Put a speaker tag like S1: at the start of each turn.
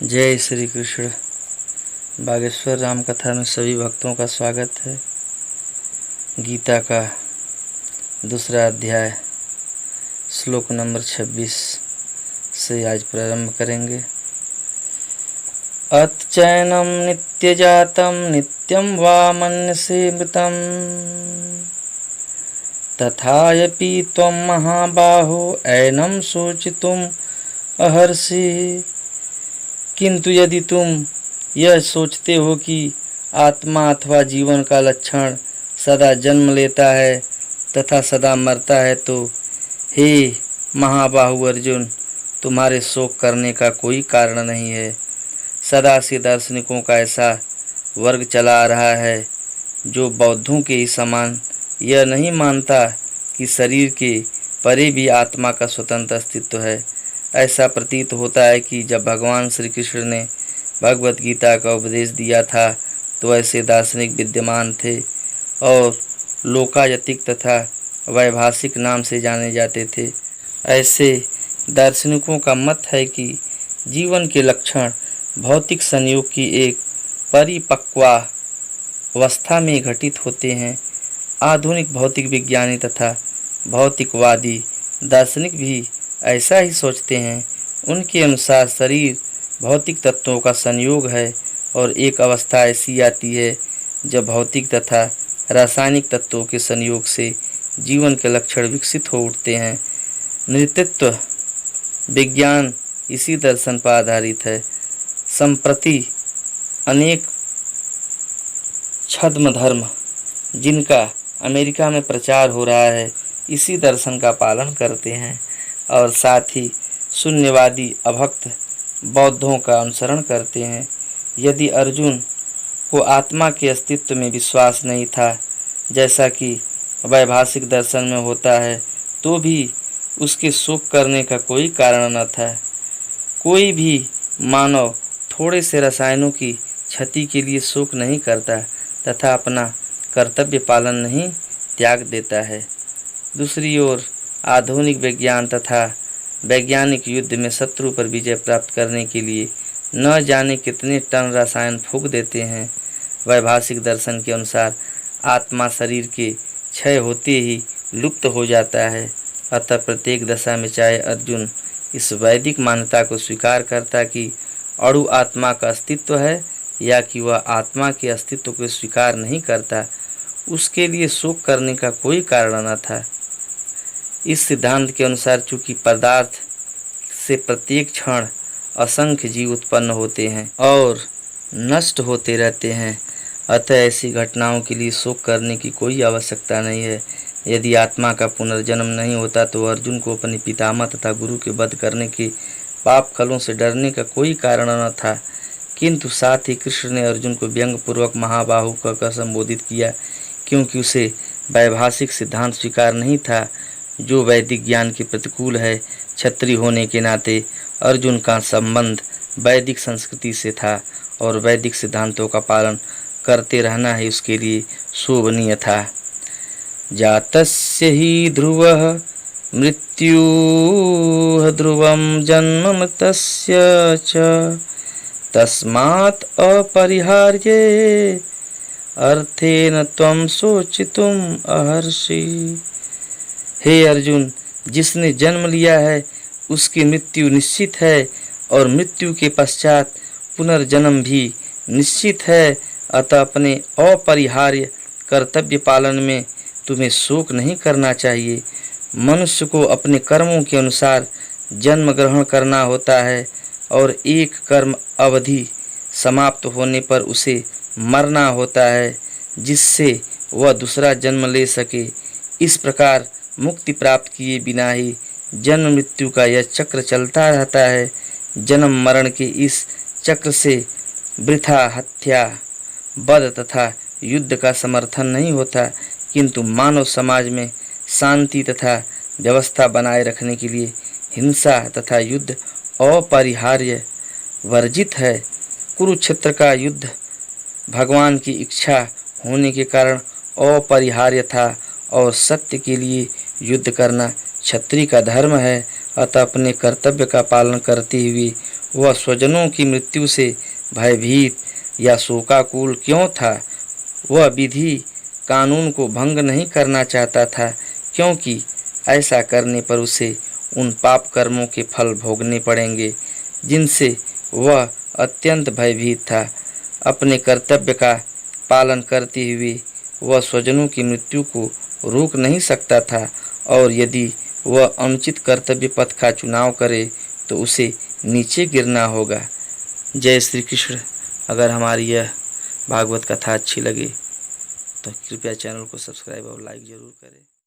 S1: जय श्री कृष्ण। बागेश्वर राम कथा में सभी भक्तों का स्वागत है। गीता का दूसरा अध्याय श्लोक नंबर 26 से आज प्रारंभ करेंगे। अतचैनं नित्यजातं नित्यं वा मन्यसे मृतं तथापि त्वं महाबाहो एनं शोचितुम् अर्हसि। किंतु यदि तुम यह सोचते हो कि आत्मा अथवा जीवन का लक्षण सदा जन्म लेता है तथा सदा मरता है, तो हे महाबाहु अर्जुन, तुम्हारे शोक करने का कोई कारण नहीं है। सदा से दार्शनिकों का ऐसा वर्ग चला आ रहा है जो बौद्धों के ही समान यह नहीं मानता कि शरीर के परे भी आत्मा का स्वतंत्र अस्तित्व है। ऐसा प्रतीत होता है कि जब भगवान श्री कृष्ण ने भगवत गीता का उपदेश दिया था तो ऐसे दार्शनिक विद्यमान थे और लोकायतिक तथा वैभाषिक नाम से जाने जाते थे। ऐसे दार्शनिकों का मत है कि जीवन के लक्षण भौतिक संयोग की एक परिपक्वावस्था में घटित होते हैं। आधुनिक भौतिक विज्ञानी तथा भौतिकवादी दार्शनिक भी ऐसा ही सोचते हैं। उनके अनुसार शरीर भौतिक तत्वों का संयोग है और एक अवस्था ऐसी आती है जब भौतिक तथा रासायनिक तत्वों के संयोग से जीवन के लक्षण विकसित हो उठते हैं। नृतत्व विज्ञान इसी दर्शन पर आधारित है। संप्रति अनेक छद्म धर्म जिनका अमेरिका में प्रचार हो रहा है इसी दर्शन का पालन करते हैं और साथ ही शून्यवादी अभक्त बौद्धों का अनुसरण करते हैं। यदि अर्जुन को आत्मा के अस्तित्व में विश्वास नहीं था, जैसा कि वैभाषिक दर्शन में होता है, तो भी उसके शोक करने का कोई कारण न था। कोई भी मानव थोड़े से रसायनों की क्षति के लिए शोक नहीं करता तथा अपना कर्तव्य पालन नहीं त्याग देता है। दूसरी ओर आधुनिक विज्ञान तथा वैज्ञानिक युद्ध में शत्रु पर विजय प्राप्त करने के लिए न जाने कितने टन रसायन फूंक देते हैं। वैभाषिक दर्शन के अनुसार आत्मा शरीर के क्षय होते ही लुप्त हो जाता है। अतः प्रत्येक दशा में चाहे अर्जुन इस वैदिक मान्यता को स्वीकार करता कि अणु आत्मा का अस्तित्व है या कि वह आत्मा के अस्तित्व को स्वीकार नहीं करता, उसके लिए शोक करने का कोई कारण न था। इस सिद्धांत के अनुसार चूंकि पदार्थ से प्रत्येक क्षण असंख्य जीव उत्पन्न होते हैं और नष्ट होते रहते हैं, अतः ऐसी घटनाओं के लिए शोक करने की कोई आवश्यकता नहीं है। यदि आत्मा का पुनर्जन्म नहीं होता तो अर्जुन को अपने पितामह तथा गुरु के वध करने के पाप फलों से डरने का कोई कारण न था। किंतु साथ ही कृष्ण ने अर्जुन को व्यंग पूर्वक महाबाहु कहकर संबोधित किया, क्योंकि उसे वैभाषिक सिद्धांत स्वीकार नहीं था जो वैदिक ज्ञान के प्रतिकूल है। क्षत्रिय होने के नाते अर्जुन का संबंध वैदिक संस्कृति से था और वैदिक सिद्धांतों का पालन करते रहना ही उसके लिए शोभनीय था। जातस्य हि ध्रुवः मृत्युः ध्रुवं जन्म मृतस्य च तस्मात् अपरिहार्ये अर्थेन त्वं शोचितुम् अर्हसि। हे अर्जुन, जिसने जन्म लिया है उसकी मृत्यु निश्चित है और मृत्यु के पश्चात पुनर्जन्म भी निश्चित है। अतः अपने अपरिहार्य कर्तव्य पालन में तुम्हें शोक नहीं करना चाहिए। मनुष्य को अपने कर्मों के अनुसार जन्म ग्रहण करना होता है और एक कर्म अवधि समाप्त होने पर उसे मरना होता है, जिससे वह दूसरा जन्म ले सके। इस प्रकार मुक्ति प्राप्त किए बिना ही जन्म मृत्यु का यह चक्र चलता रहता है। जन्म मरण के इस चक्र से वृथा हत्या, वध तथा युद्ध का समर्थन नहीं होता, किंतु मानव समाज में शांति तथा व्यवस्था बनाए रखने के लिए हिंसा तथा युद्ध अपरिहार्य वर्जित है। कुरुक्षेत्र का युद्ध भगवान की इच्छा होने के कारण अपरिहार्य था और सत्य के लिए युद्ध करना क्षत्रिय का धर्म है। अतः अपने कर्तव्य का पालन करते हुए वह स्वजनों की मृत्यु से भयभीत या शोकाकुल क्यों था? वह विधि कानून को भंग नहीं करना चाहता था, क्योंकि ऐसा करने पर उसे उन पाप कर्मों के फल भोगने पड़ेंगे जिनसे वह अत्यंत भयभीत था। अपने कर्तव्य का पालन करते हुए वह स्वजनों की मृत्यु को रोक नहीं सकता था, और यदि वह अनुचित कर्तव्य पथ का चुनाव करे तो उसे नीचे गिरना होगा। जय श्री कृष्ण। अगर हमारी यह भागवत कथा अच्छी लगे तो कृपया चैनल को सब्सक्राइब और लाइक ज़रूर करें।